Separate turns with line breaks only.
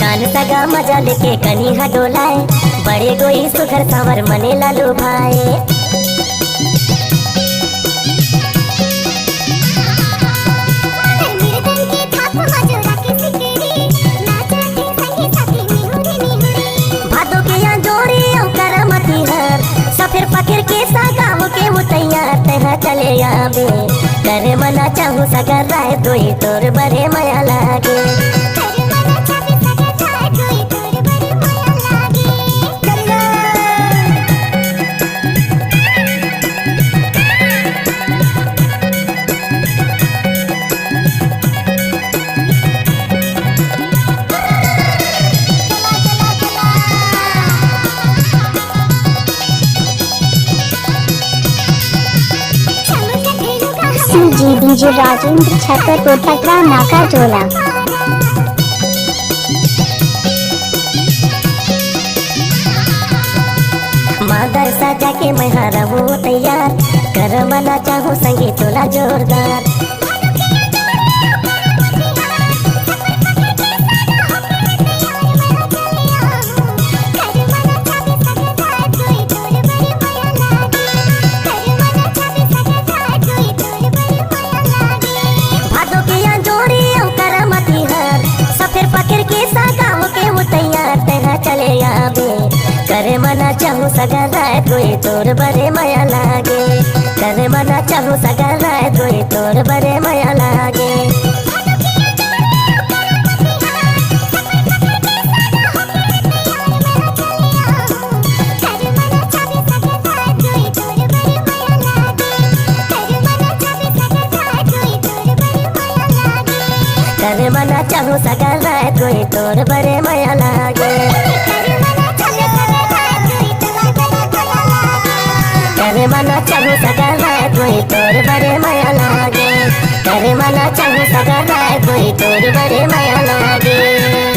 नान सगा मजा लेके कनी हडोलाए, बड़े गोई सुघर सांवर मने लालू भाई। भादो के यहाँ जोड़ी करमती हर सफेर पकड़ के सगाव के वो तैयार तह चले आवे। करे मना चाहूँ सगर राय दोई तोर बड़े माया लागे।
CG DJ राजेंद्र छतरपुर पटरा नाका जोला।
मादर सजा के मैं रहूँ तैयार, कर मना चाहूँ संगे तोला जोरदार। चले आवे करे मना चाहूँ सगर राय कोई तोर बड़े माया लागे। करे मना चाहूँ सगर राय कोई तोर बड़े माया लागे। करे मना चाहूँ सगर राय कोई तोर बड़े माया लागे। करे मना चाहूँ सगर राय कोई तोर बड़े माया लागे। करे मना चाहूँ सगर राय कोई तोर बड़े माया लागे।